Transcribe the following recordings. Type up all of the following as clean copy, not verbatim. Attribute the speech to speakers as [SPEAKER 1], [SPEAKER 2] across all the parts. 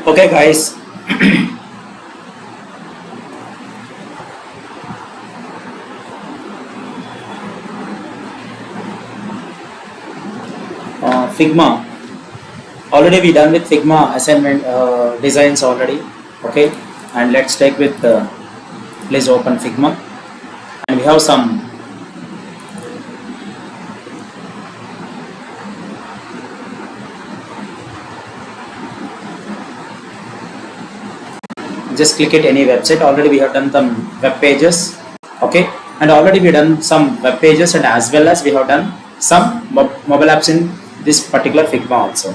[SPEAKER 1] Okay guys, Figma. Already we done with Figma assignment designs already. Okay, and let's take with please open Figma, and we have some just click it any website. Already we have done some web pages. Okay, and already we done some web pages, and as well as we have done some mobile apps in this particular Figma also.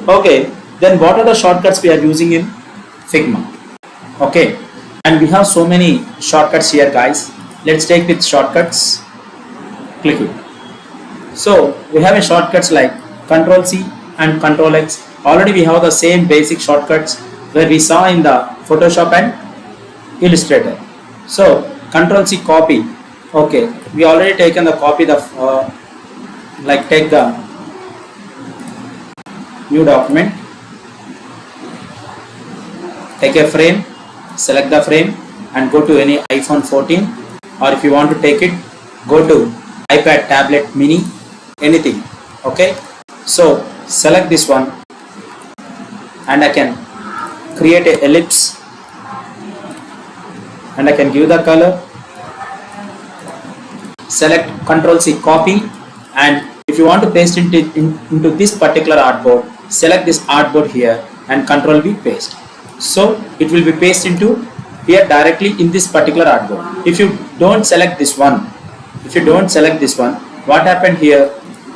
[SPEAKER 1] Okay, then what are the shortcuts we are using in Figma? Okay, and we have so many shortcuts here guys. Let's take with shortcuts. Click it. So we have a shortcuts like Ctrl C and Ctrl X. Already we have the same basic shortcuts where we saw in the Photoshop and Illustrator. So Ctrl C copy. Okay, we already taken the copy, the like take the new document, take a frame, select the frame and go to any iPhone 14, or if you want to take it, go to iPad, tablet, mini, anything. Okay, so select this one and I can create a ellipse and I can give the color. Select Ctrl C copy, and if you want to paste into this particular artboard, select this artboard here and Ctrl V paste. So it will be pasted into here directly in this particular artboard. If you don't select this one, what happened here?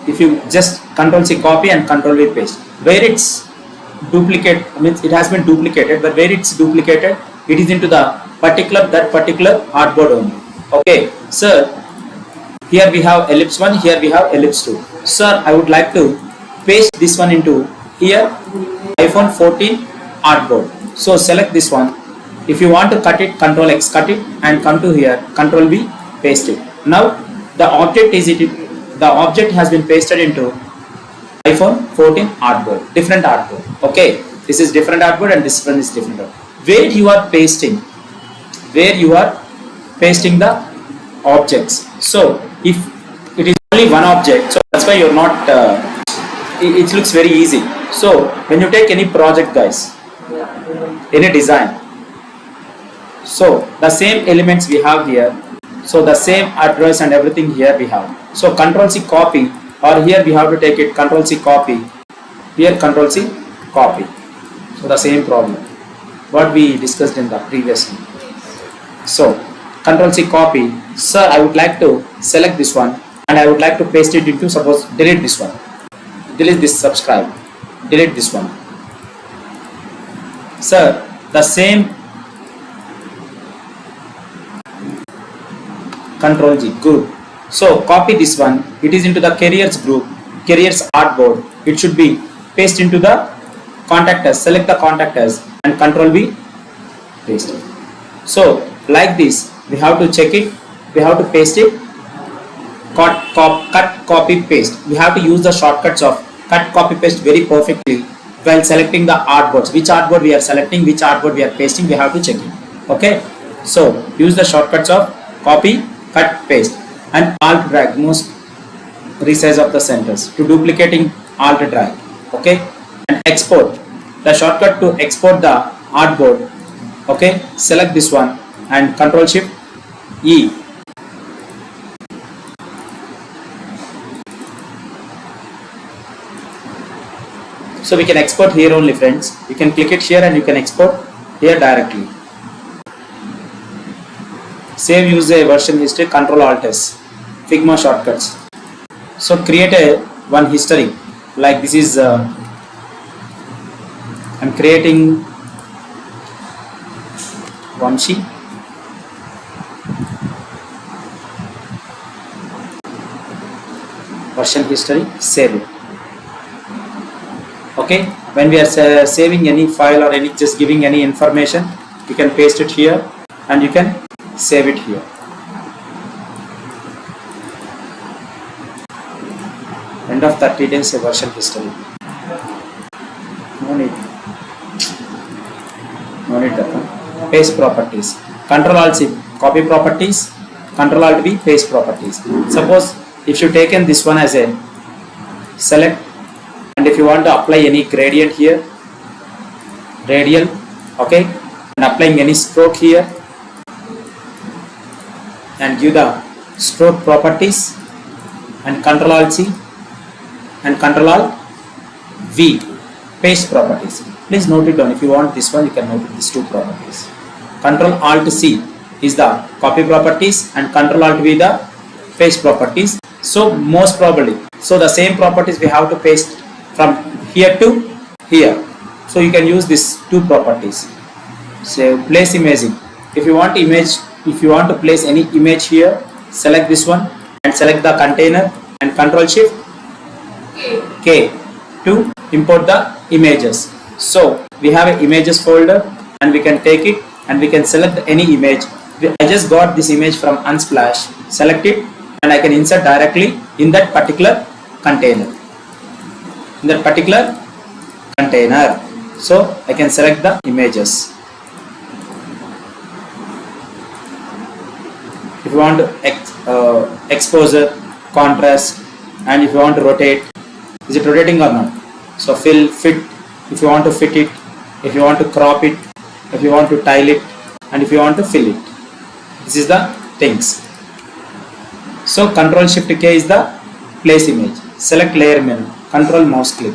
[SPEAKER 1] If you just Ctrl C copy and Ctrl V paste, where it's duplicate, means it has been duplicated, but where it's duplicated, it is into the that particular artboard only. Okay, sir, here we have ellipse 1, here we have ellipse 2. Sir, I would like to paste this one into here iPhone 14 artboard. So select this one. If you want to cut it, Ctrl X, cut it and come to here, Ctrl V, paste it. Now the object has been pasted into iPhone 14 artboard, different artboard. Okay, this is different artboard and this one is different artboard. Where you are pasting the objects. So if it is only one object, so that's why you're not it looks very easy. So when you take any project guys, any design, so the same elements we have here, so the same address and everything here we have. So Ctrl C copy, or here we have to take it Ctrl C copy, here Ctrl C copy. So the same problem what we discussed in the previous one. So Ctrl C copy. Sir, I would like to select this one and I would like to paste it into, suppose, delete this one, delete this subscribe, delete this one. Sir, the same Ctrl G group. So copy this one, it is into the careers group, careers artboard. It should be paste into the contact us, select the contact us and Ctrl V, paste it. So like this, we have to check it, we have to paste it, cut, copy, paste. We have to use the shortcuts of cut, copy, paste very perfectly while selecting the artboards. Which artboard we are selecting, which artboard we are pasting, we have to check it. Okay, so use the shortcuts of copy, cut, paste and alt drag, most resize of the centers, to duplicating alt drag. Okay, and export, the shortcut to export the artboard. Okay, select this one and Ctrl Shift E. So we can export here only friends. You can click it here and you can export here directly. Save use a version history, Ctrl Alt S, Figma shortcuts. So create a one history, like this is I'm creating Vamsi version history, save it. Okay, when we are saving any file or any just giving any information, you can paste it here and you can save it here. End of 30 days a version history. No need that. Paste properties. Control Alt C, copy properties. Control Alt V, paste properties. Suppose if you taken this one as a select, and if you want to apply any gradient here, radial, okay, and applying any stroke here, and give the stroke properties, and Control Alt C and Control Alt V, paste properties. Please note it down. If you want this one, you can note these two properties. Control Alt C is the copy properties and Control Alt V the paste properties. So most probably, so the same properties we have to paste from here to here. So you can use these two properties. So place imaging. If you want to place any image here, select this one and select the container and Control Shift K to import the images. So we have an images folder and we can take it and we can select any image. I just got this image from Unsplash, select it and I can insert directly in that particular container. So I can select the images. If you want to exposure, contrast, and if you want to rotate, is it rotating or not? So fit, if you want to fit it, if you want to crop it, if you want to tile it, and if you want to fill it. This is the things. So Control Shift K is the place image. Select layer menu, Control mouse click.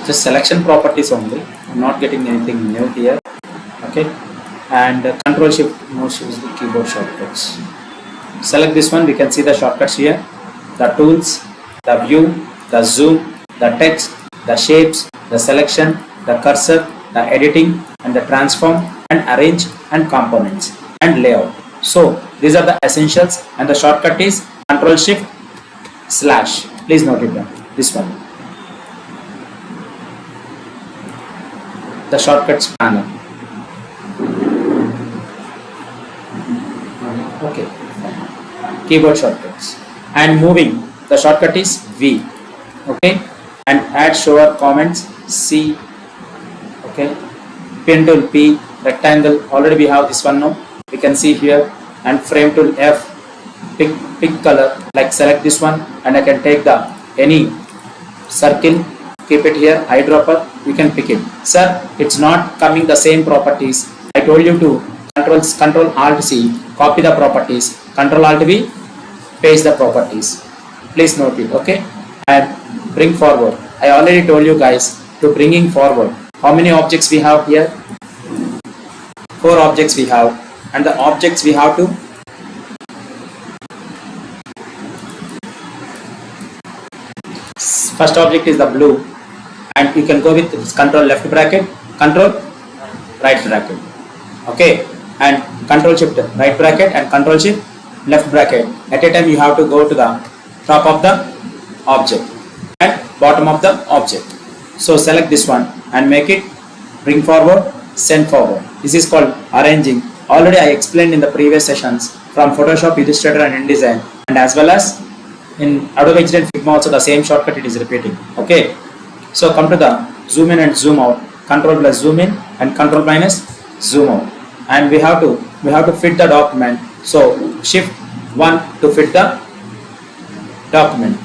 [SPEAKER 1] Just selection properties only. I'm not getting anything new here. Okay, and Control Shift mouse is the keyboard shortcuts. Select this one. We can see the shortcuts here: the tools, the view, the zoom, the text, the shapes, the selection, the cursor, the editing, and the transform and arrange and components and layout. So these are the essentials, and the shortcut is Control Shift slash. Please note it down. This one. The shortcuts panel. Okay, keyboard shortcuts. And moving, the shortcut is V. Okay, and add shower comments C. Okay, pen tool P, rectangle. Already we have this one now. We can see here, and frame tool F. Pick color. Like select this one, and I can take the any circle. Keep it here, eyedropper, you can pick it. Sir, it's not coming the same properties. I told you to Control Alt C, copy the properties, Control Alt V, paste the properties. Please note it, okay? And bring forward. I already told you guys to bringing forward. How many objects we have here? 4 objects we have. And the objects we have to first object is the blue. And you can go with Control left bracket, Control right bracket. Okay, and Control Shift right bracket and Control Shift left bracket. At a time you have to go to the top of the object and bottom of the object. So select this one and make it bring forward, send forward. This is called arranging. Already I explained in the previous sessions from Photoshop, Illustrator and InDesign, and as well as in Adobe XD and Figma also the same shortcut it is repeating. Okay. So come to the zoom in and zoom out, Control plus zoom in and Control minus zoom out, and we have to fit the document. So Shift 1 to fit the document,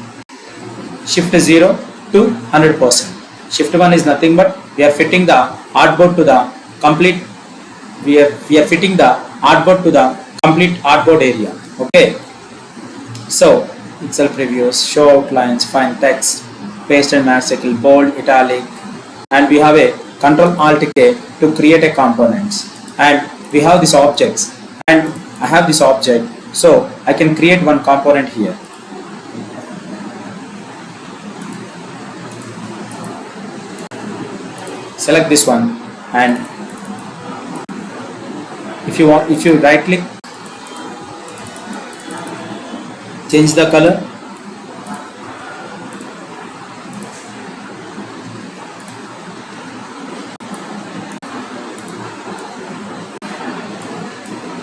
[SPEAKER 1] Shift 0 to 100%. Shift 1 is nothing but we are fitting the artboard to the complete. We are fitting the artboard to the complete artboard area. Okay. So Excel previews, show outlines, find text, paste and match cycle, bold, italic, and we have a Control Alt K to create a components, and we have these objects, and I have this object So I can create one component here. Select this one, and if you right click, change the color.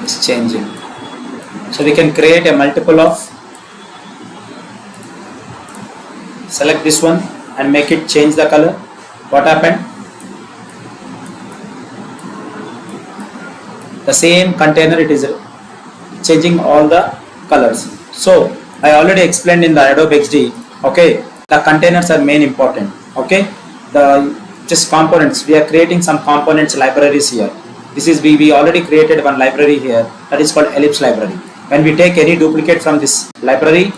[SPEAKER 1] It's changing. So we can create a multiple of, select this one and make it change the color. What happened? The same container, it is changing all the colors. So I already explained in the Adobe XD, okay, the containers are main important, okay, the just components, we are creating some components libraries here. This is, we already created one library here, that is called ellipse library. When we take any duplicate from this library,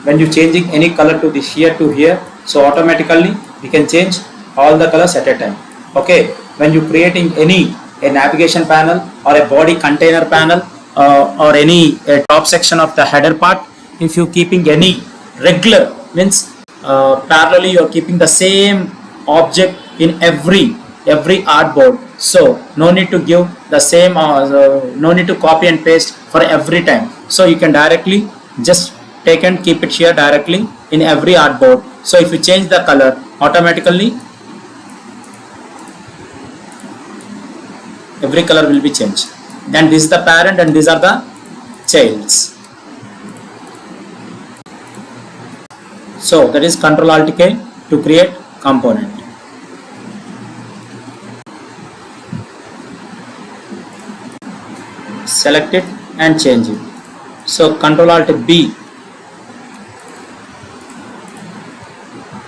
[SPEAKER 1] when you changing any color to this here to here, so automatically we can change all the colors at a time, okay. When you creating any a navigation panel or a body container panel or any top section of the header part, if you keeping any regular, means parallelly you are keeping the same object in every artboard, so no need to give the same no need to copy and paste for every time. So you can directly just take and keep it here directly in every artboard. So if you change the color, automatically every color will be changed. Then this is the parent and these are the childs. So that is Ctrl Alt K to create component. Select it and change it. So Ctrl Alt B.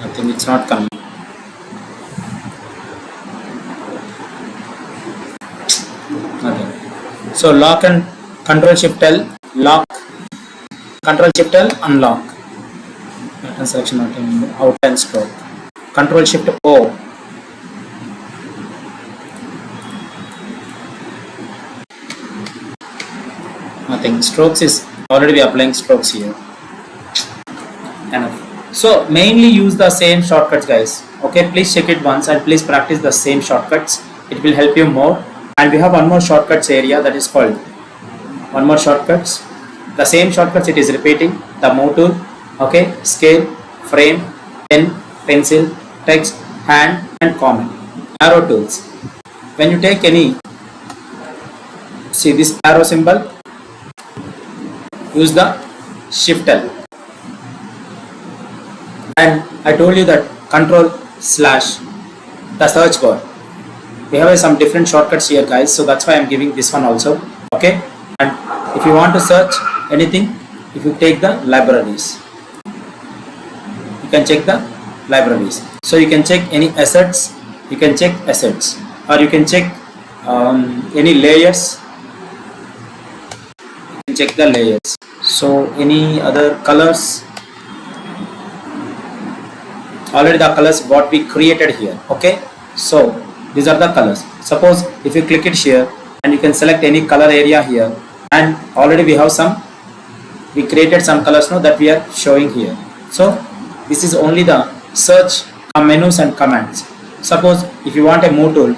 [SPEAKER 1] I think it's not coming. Okay. So lock and Ctrl Shift L, lock, Ctrl Shift L, unlock. Pattern selection, outline stroke. Ctrl Shift O. Nothing. Strokes is already applying strokes here. Enough. So mainly use the same shortcuts, guys. Okay, please check it once and please practice the same shortcuts. It will help you more. And we have one more shortcuts area, that is called one more shortcuts. The same shortcuts it is repeating. The move tool, okay, scale, frame, pen, pencil, text, hand and comment. Arrow tools. When you take any, see this arrow symbol, use the Shift L. And I told you that Control slash the search bar. We have some different shortcuts here, guys, so that's why I'm giving this one also, okay. And if you want to search anything, if you take the libraries, you can check the libraries. So you can check any assets, you can check assets, or you can check any layers, you can check the layers. So any other colors, already the colors what we created here, okay. So these are the colors. Suppose if you click it here and you can select any color area here, and already we have some, we created some colors now that we are showing here. So this is only the search menus and commands. Suppose if you want a move tool,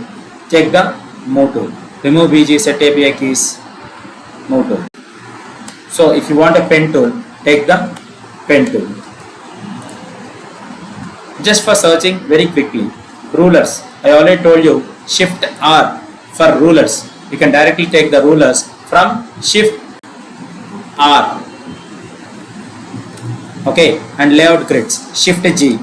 [SPEAKER 1] take the move tool, remove BG, set ABI keys, move tool. So if you want a pen tool, take the pen tool. Just for searching very quickly, rulers, I already told you, Shift R for rulers. You can directly take the rulers from Shift R. Okay, and layout grids, Shift G.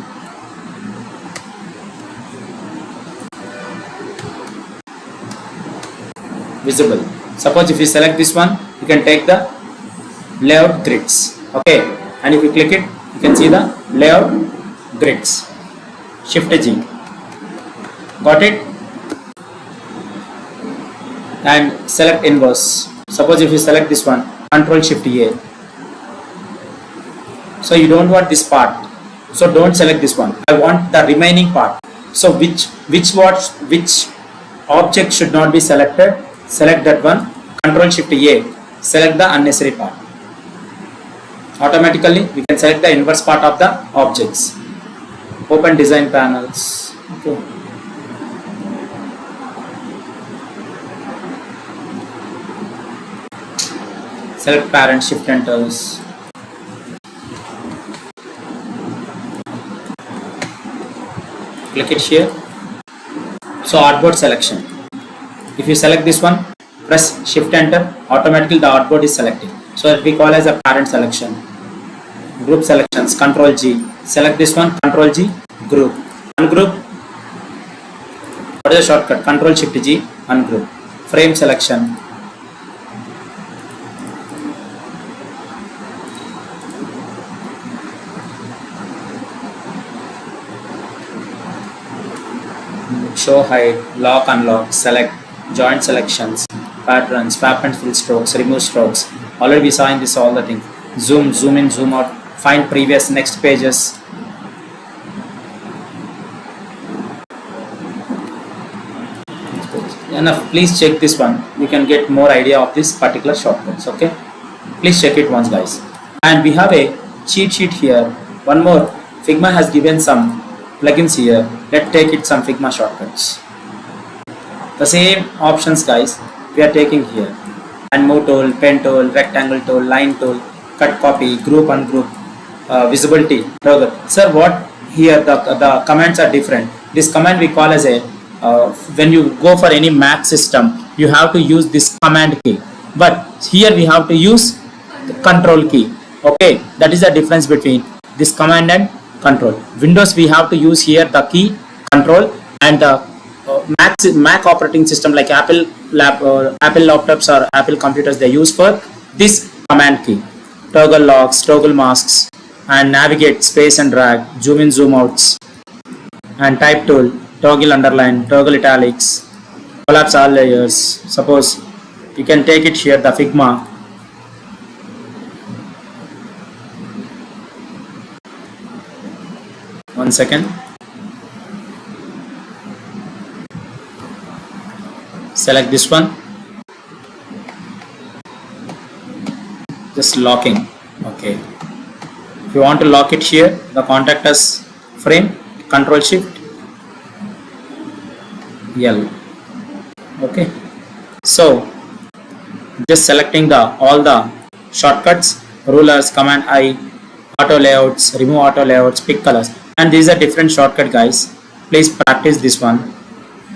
[SPEAKER 1] Visible. Suppose if you select this one, you can take the layout grids. Okay, and if you click it, you can see the layout grids. Shift G. Got it? And select inverse. Suppose if you select this one, Control Shift A. So you don't want this part, so don't select this one. I want the remaining part. So which object should not be selected? Select that one. Control Shift A. Select the unnecessary part. automatically we can select the inverse part of the objects. Open design panels. Okay. Select parent, shift enters. Click it here. So artboard selection. If you select this one, press shift enter, automatically the artboard is selected. So that we call as a parent selection. Group selections, Control G. Select this one, Control G, group. Ungroup. What is the shortcut? Control Shift G, ungroup. Frame selection. Show height, lock, unlock, select, joint selections, patterns, swap and fill strokes, remove strokes. Already we saw in this all the things. Zoom, zoom in, zoom out, find previous, next pages. Enough. Please check this one. You can get more idea of this particular shortcuts. Okay. Please check it once, guys. And we have a cheat sheet here. One more. Figma has given some plugins here. Let's take it some Figma shortcuts. The same options, guys, we are taking here. And move tool, pen tool, rectangle tool, line tool, cut, copy, group, ungroup, visibility, toggle. Sir, what here the commands are different. This command we call as a when you go for any Mac system, you have to use this command key. But here we have to use the control key. Okay, that is the difference between this command and control. Windows we have to use here the key control, and the Mac operating system like Apple laptops or Apple computers, they use for this command key. Toggle locks, toggle masks, and navigate, space and drag, zoom in, zoom outs, and type tool, toggle underline, toggle italics, collapse all layers. Suppose you can take it here, the Figma. One second. Select this one. Just locking. Okay. If you want to lock it here, the contact us frame, Control Shift L. Okay. So just selecting the all the shortcuts, rulers, Command I, auto layouts, remove auto layouts, pick colors, and these are different shortcut, guys. Please practice this one,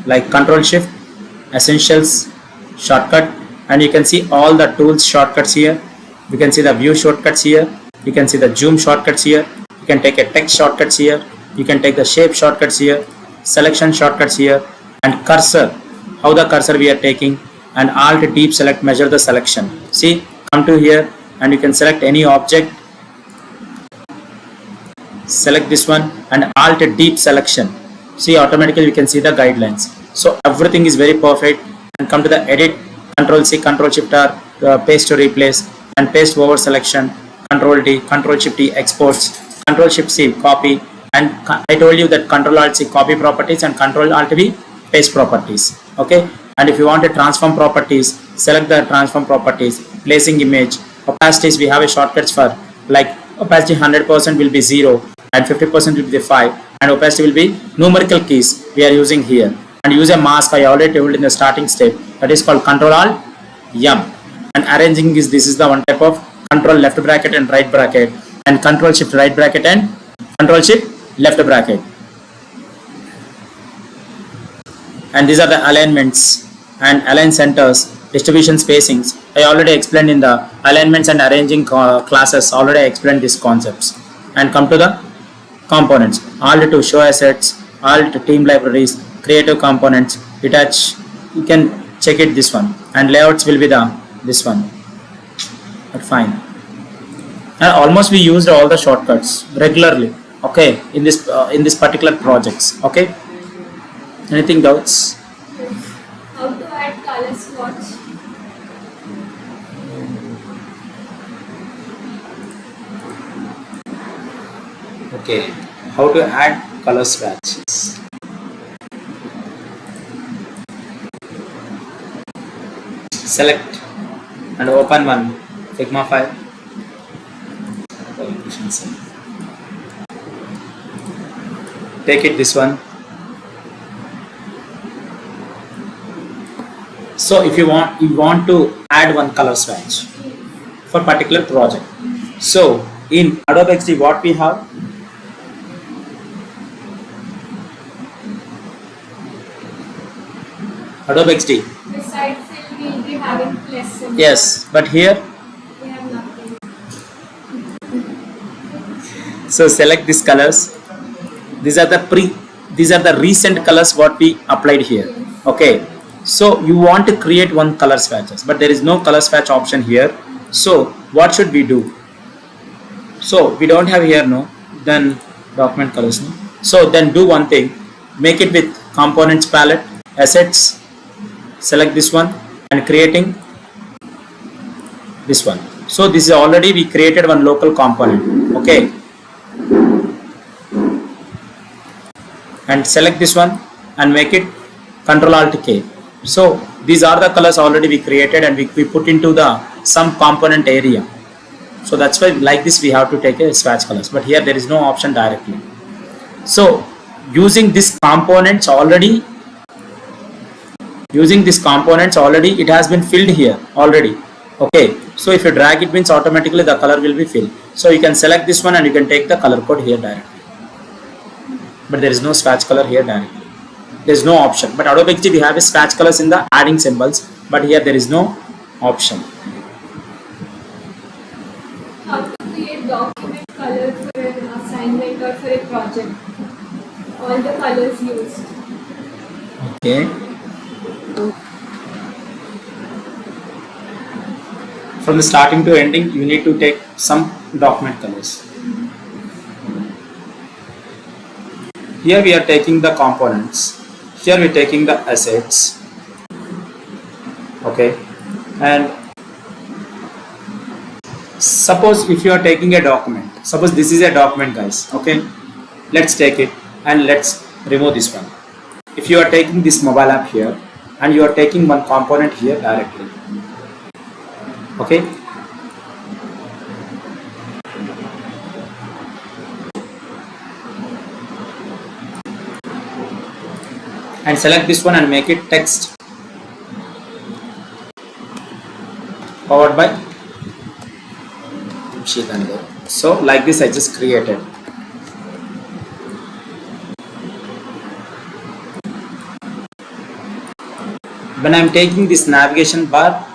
[SPEAKER 1] like Control Shift, Essentials shortcut, and you can see all the tools shortcuts here. You can see the view shortcuts here. You can see the zoom shortcuts here. You can take a text shortcuts here. You can take the shape shortcuts here, selection shortcuts here, and cursor, how the cursor we are taking, and alt deep select, measure the selection. See, come to here and you can select any object, select this one, and alt deep selection. See, automatically we can see the guidelines. So everything is very perfect. And come to the edit, Control C, Control Shift R, paste to replace, and paste over selection, Control D, Control Shift E, exports, Control Shift C, copy. And I told you that Control Alt C, copy properties, and Control Alt V, paste properties. Okay. And if you want a transform properties, select the transform properties, placing image, opacities, we have a shortcuts for, like opacity 100% will be 0 and 50% will be 5, and opacity will be numerical keys we are using here. And use a mask, I already told in the starting step, that is called Control Alt M. And arranging is, this is the one type of Control left bracket and right bracket, and Control Shift right bracket and Control Shift left bracket. And these are the alignments and align centers, distribution spacings. I already explained in the alignments and arranging classes, already explained these concepts. And come to the components, Alt to show assets, Alt to team libraries, creative components, detach, you can check it this one, and layouts will be the this one. But fine. And almost we used all the shortcuts regularly, okay, in this particular projects. Okay, anything doubts?
[SPEAKER 2] How to add color swatch?
[SPEAKER 1] Okay, how to add color swatches? Select and open one Figma file. take it this one. So if you want to add one color swatch for particular project. So in Adobe XD, what we have? Adobe XD.
[SPEAKER 2] Besides it, we'll be having plus symbol.
[SPEAKER 1] Yes, but here,
[SPEAKER 2] We have nothing.
[SPEAKER 1] so select these colors. These are the recent colors what we applied here. Okay. So you want to create one color swatches, but there is no color swatch option here. So what should we do? So we don't have here, no, then document colors, no. So then do one thing, make it with components palette, assets, select this one and creating this one. So this is already we created one local component. Okay. And select this one and make it Ctrl-Alt-K. So these are the colors already we created and we put into the some component area. So that's why like this we have to take a swatch colors, but here there is no option directly. So using these components already, it has been filled here already. Okay, so if you drag it means automatically the color will be filled. So you can select this one and you can take the color code here directly, but there is no swatch color here directly. There is no option. But Adobe XD we have a swatch colors in the adding symbols, but here there is no option.
[SPEAKER 2] How to create document color for an assignment or for a project? All the colors used.
[SPEAKER 1] Okay. From the starting to ending, you need to take some document colors. Here we are taking the components. Here we are taking the assets. Okay. And suppose if you are taking a document, suppose this is a document, guys. Okay. Let's take it and let's remove this one. If you are taking this mobile app here and you are taking one component here directly. Okay. And select this one and make it text powered by Vamsi Dande. So like this I just created. When I am taking this navigation bar,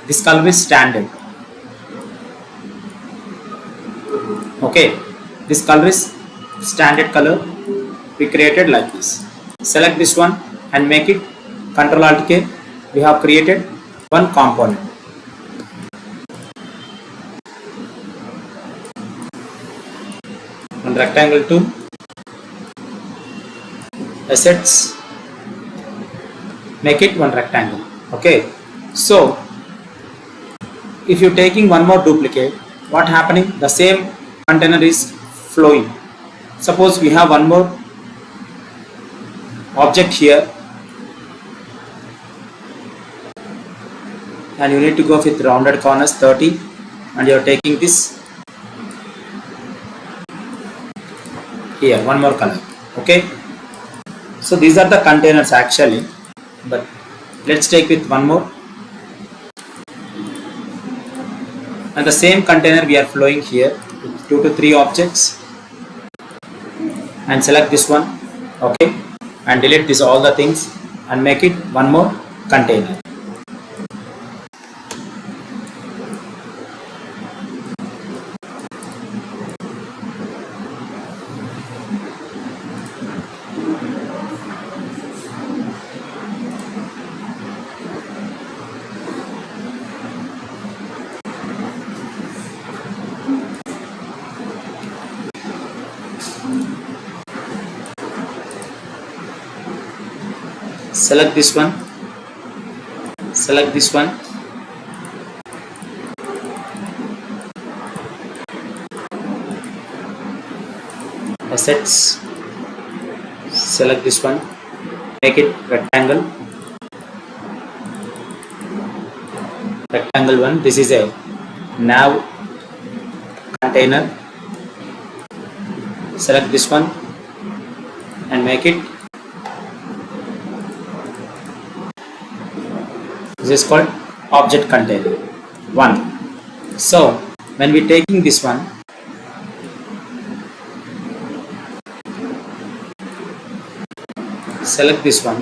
[SPEAKER 1] this color is standard. Okay, this color is standard color we created like this. Select this one and make it Ctrl-Alt-K. We have created one component. One rectangle tool, assets, make it one rectangle. Okay. So if you are taking one more duplicate, what happening? The same container is flowing. Suppose we have one more object here and you need to go with rounded corners 30 and you are taking this here, one more color. Okay. So these are the containers actually, but let's take with one more. And the same container we are flowing here with 2 to 3 objects and select this one. Okay. And delete this all the things and make it one more container. Select this one, select this one, assets, select this one, make it rectangle, rectangle one. This is a nav container. Select this one and make it. This is called object container 1. So when we taking this one, select this one.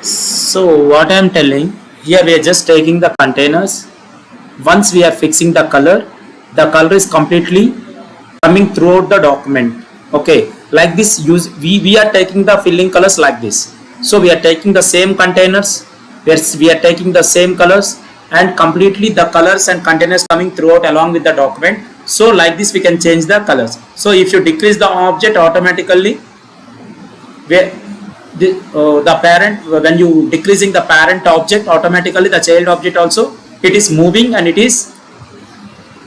[SPEAKER 1] So what I am telling here, we are just taking the containers. Once we are fixing the color is completely coming throughout the document. Okay, like this we are taking the filling colors like this. So we are taking the same containers, we are taking the same colors, and completely the colors and containers coming throughout along with the document. So like this we can change the colors. So if you decrease the object, automatically the parent, when you decreasing the parent object, automatically the child object also, it is moving and it is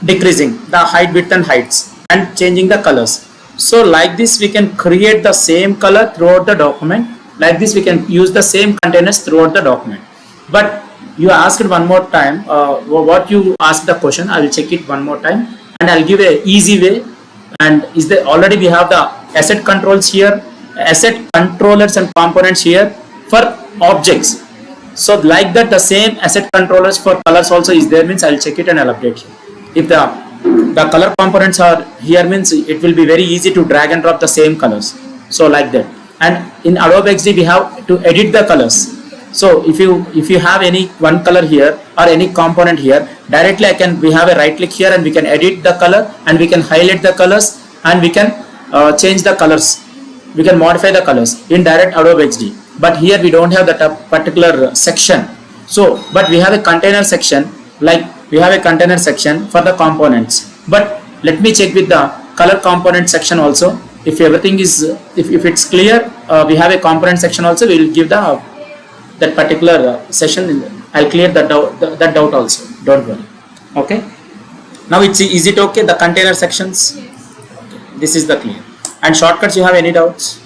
[SPEAKER 1] decreasing the height, width and heights and changing the colors. So like this we can create the same color throughout the document. Like this we can use the same containers throughout the document. But you asked one more time, what you asked the question, I will check it one more time and I'll give a easy way. And is there already we have the asset controls here, asset controllers and components here for objects. So like that the same asset controllers for colors also is there, means I'll check it and I'll update here. If the color components are here, means it will be very easy to drag and drop the same colors. So like that. And in Adobe XD we have to edit the colors. So if you have any one color here or any component here, directly we have a right click here and we can edit the color and we can highlight the colors and we can change the colors. We can modify the colors in direct Adobe XD. But here we don't have that particular section. So but we have a container section, like we have a container section for the components. But let me check with the color component section also. If everything is, if it's clear, we have a component section also. We will give the that particular session. I'll clear that doubt also. Don't worry. Okay. Now it's is it okay? The container sections.
[SPEAKER 2] Yes.
[SPEAKER 1] Okay. This is the clear. And shortcuts. You have any doubts?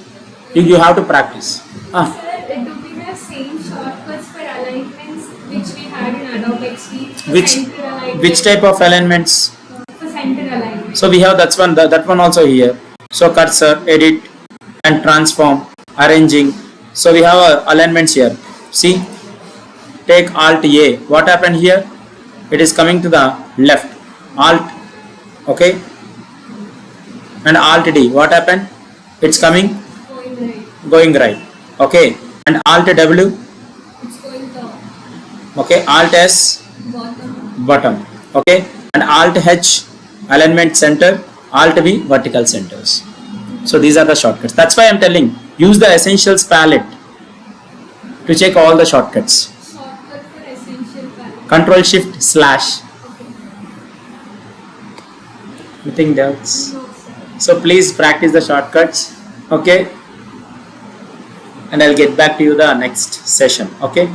[SPEAKER 1] You have to practice.
[SPEAKER 2] Sir, do we have same shortcuts for alignments which we had in Adobe XD?
[SPEAKER 1] Which type of alignments?
[SPEAKER 2] For center alignment.
[SPEAKER 1] So we have that one also here. So cursor, edit and transform, arranging. So we have alignments here. See, take Alt A. What happened here? It is coming to the left. Alt, okay, and Alt D. What happened? It's coming going right. Okay, and Alt W.
[SPEAKER 2] It's going top.
[SPEAKER 1] Okay, Alt S bottom. Okay, and Alt H alignment center. Alt V vertical centers. So these are the shortcuts. That's why I'm telling, use the essentials palette to check all the shortcuts.
[SPEAKER 2] Shortcut for essential palette.
[SPEAKER 1] Control Shift Slash.
[SPEAKER 2] Okay.
[SPEAKER 1] Anything else?
[SPEAKER 2] No, sir.
[SPEAKER 1] So please practice the shortcuts. Okay. And I'll get back to you the next session. Okay.